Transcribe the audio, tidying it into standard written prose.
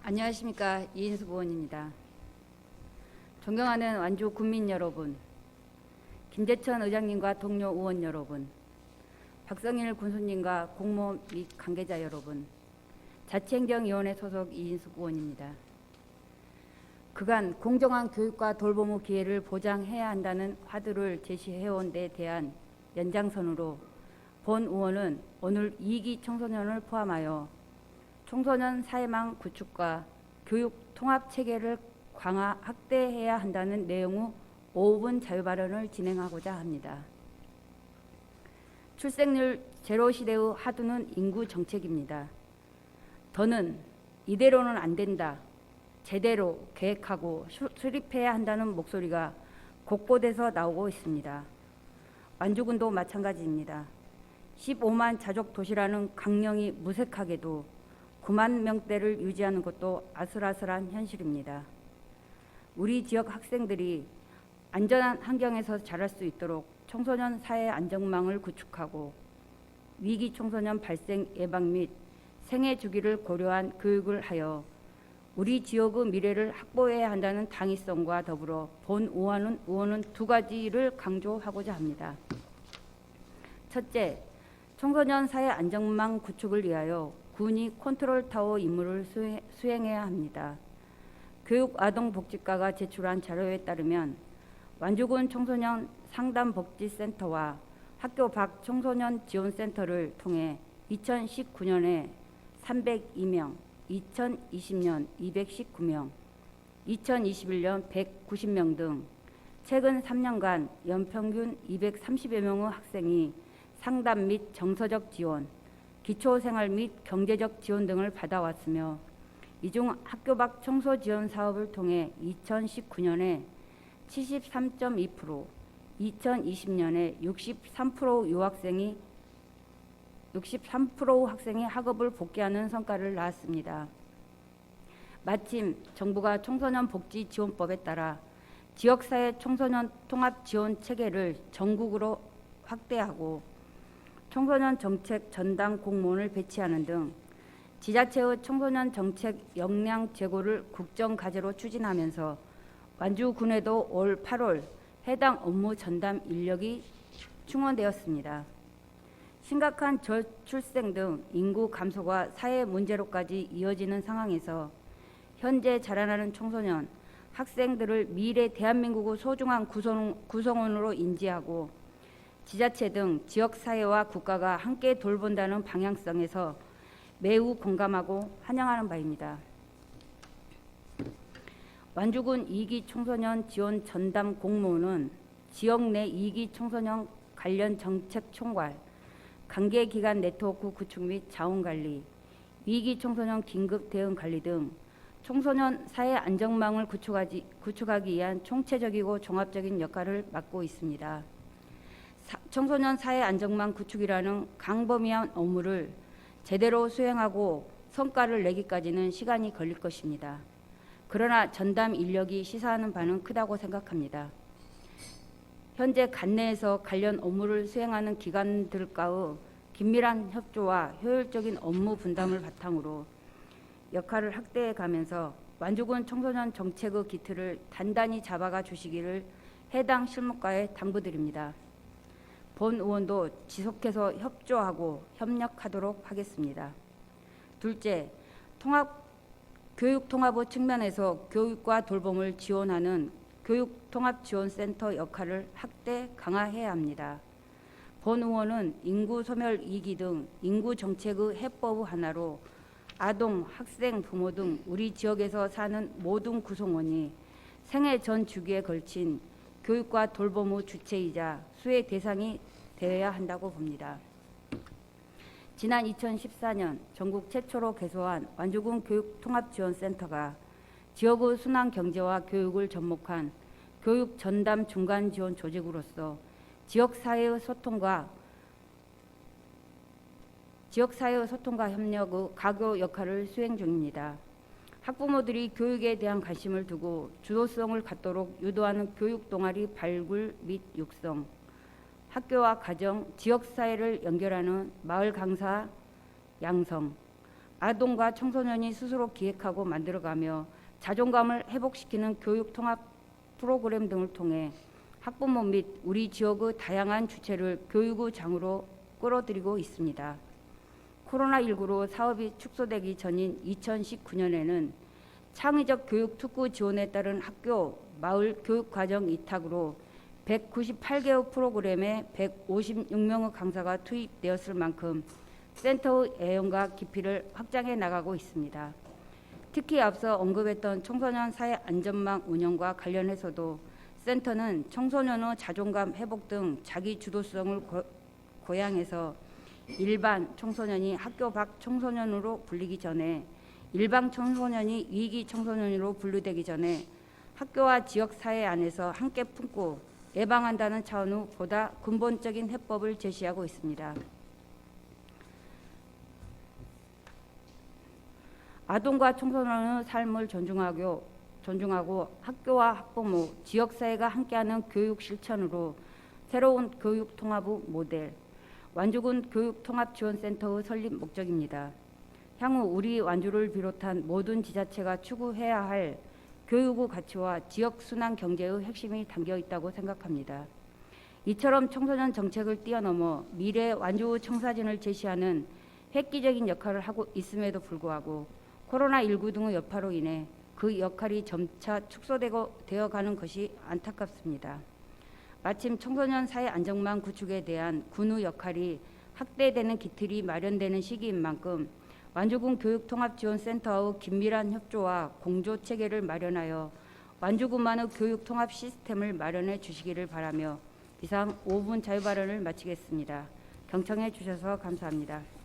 안녕하십니까. 이인숙 의원입니다. 존경하는 완주 국민 여러분, 김재천 의장님과 동료 의원 여러분, 박성일 군수님과 공무원 및 관계자 여러분, 자치행정위원회 소속 이인숙 의원입니다. 그간 공정한 교육과 돌봄의 기회를 보장해야 한다는 화두를 제시해온 데 대한 연장선으로 본 의원은 오늘 2기 청소년을 포함하여 청소년 사회망 구축과 교육 통합 체계를 강화 확대해야 한다는 내용의 5분 자유발언을 진행하고자 합니다. 출생률 제로 시대의 화두는 인구 정책입니다. 더는 이대로는 안 된다. 제대로 계획하고 수립해야 한다는 목소리가 곳곳에서 나오고 있습니다. 완주군도 마찬가지입니다. 15만 자족 도시라는 강령이 무색하게도 9만 명대를 유지하는 것도 아슬아슬한 현실입니다. 우리 지역 학생들이 안전한 환경에서 자랄 수 있도록 청소년 사회 안전망을 구축하고 위기 청소년 발생 예방 및 생애 주기를 고려한 교육을 하여 우리 지역의 미래를 확보해야 한다는 당위성과 더불어 본 의원은 두 가지를 강조하고자 합니다. 첫째, 청소년 사회 안전망 구축을 위하여 군이 컨트롤타워 임무를 수행해야 합니다. 교육아동복지과가 제출한 자료에 따르면 완주군 청소년 상담복지센터와 학교 밖 청소년 지원센터를 통해 2019년에 302명, 2020년 219명, 2021년 190명 등 최근 3년간 연평균 230여 명의 학생이 상담 및 정서적 지원, 기초생활 및 경제적 지원 등을 받아왔으며 이 중 학교 밖 청소 지원 사업을 통해 2019년에 73.2%, 2020년에 63% 학생이 학업을 복귀하는 성과를 낳았습니다. 마침 정부가 청소년 복지 지원법에 따라 지역사회 청소년 통합 지원 체계를 전국으로 확대하고 청소년 정책 전담 공무원을 배치하는 등 지자체의 청소년 정책 역량 제고를 국정과제로 추진하면서 완주군에도 올 8월 해당 업무 전담 인력이 충원되었습니다. 심각한 저출생 등 인구 감소가 사회 문제로까지 이어지는 상황에서 현재 자라나는 청소년, 학생들을 미래 대한민국의 소중한 구성원으로 인지하고 지자체 등 지역사회와 국가가 함께 돌본다는 방향성에서 매우 공감하고 환영하는 바입니다. 완주군 2기 청소년 지원 전담 공무원은 지역 내 2기 청소년 관련 정책 총괄, 관계기관 네트워크 구축 및 자원관리, 위기 청소년 긴급 대응 관리 등 청소년 사회 안전망을 구축하기 위한 총체적이고 종합적인 역할을 맡고 있습니다. 청소년 사회 안전망 구축이라는 광범위한 업무를 제대로 수행하고 성과를 내기까지는 시간이 걸릴 것입니다. 그러나 전담 인력이 시사하는 바는 크다고 생각합니다. 현재 관내에서 관련 업무를 수행하는 기관들과의 긴밀한 협조와 효율적인 업무 분담을 바탕으로 역할을 확대해 가면서 완주군 청소년 정책의 기틀을 단단히 잡아가 주시기를 해당 실무과에 당부드립니다. 본 의원도 지속해서 협조하고 협력하도록 하겠습니다. 둘째, 교육 통합의 측면에서 교육과 돌봄을 지원하는 교육통합지원센터 역할을 확대 강화해야 합니다. 본 의원은 인구 소멸 위기 등 인구 정책의 해법의 하나로 아동, 학생, 부모 등 우리 지역에서 사는 모든 구성원이 생애 전 주기에 걸친 교육과 돌봄의 주체이자 수혜 대상이 되어야 한다고 봅니다. 지난 2014년 전국 최초로 개소한 완주군 교육통합지원센터가 지역의 순환 경제와 교육을 접목한 교육 전담 중간 지원 조직으로서 지역사회의 소통과 협력의 가교 역할을 수행 중입니다. 학부모들이 교육에 대한 관심을 두고 주도성을 갖도록 유도하는 교육 동아리 발굴 및 육성, 학교와 가정, 지역사회를 연결하는 마을 강사 양성, 아동과 청소년이 스스로 기획하고 만들어가며 자존감을 회복시키는 교육 통합 프로그램 등을 통해 학부모 및 우리 지역의 다양한 주체를 교육의 장으로 끌어들이고 있습니다. 코로나19로 사업이 축소되기 전인 2019년에는 창의적 교육 특구 지원에 따른 학교, 마을 교육과정 이탁으로 198개의 프로그램에 156명의 강사가 투입되었을 만큼 센터의 애용과 깊이를 확장해 나가고 있습니다. 특히 앞서 언급했던 청소년 사회 안전망 운영과 관련해서도 센터는 청소년의 자존감 회복 등 자기 주도성을 고양해서 일반 청소년이 학교 밖 청소년으로 불리기 전에 일반 청소년이 위기 청소년으로 분류되기 전에 학교와 지역 사회 안에서 함께 품고 예방한다는 차원의 보다 근본적인 해법을 제시하고 있습니다. 아동과 청소년의 삶을 존중하고 학교와 학부모, 지역사회가 함께하는 교육 실천으로 새로운 교육 통합의 모델, 완주군 교육통합지원센터의 설립 목적입니다. 향후 우리 완주를 비롯한 모든 지자체가 추구해야 할 교육의 가치와 지역 순환 경제의 핵심이 담겨 있다고 생각합니다. 이처럼 청소년 정책을 뛰어넘어 미래 완주의 청사진을 제시하는 획기적인 역할을 하고 있음에도 불구하고 코로나19 등의 여파로 인해 그 역할이 점차 축소되어가는 것이 안타깝습니다. 마침 청소년 사회 안정망 구축에 대한 군의 역할이 확대되는 기틀이 마련되는 시기인 만큼 완주군 교육통합지원센터의 긴밀한 협조와 공조체계를 마련하여 완주군만의 교육통합 시스템을 마련해 주시기를 바라며 이상 5분 자유발언을 마치겠습니다. 경청해 주셔서 감사합니다.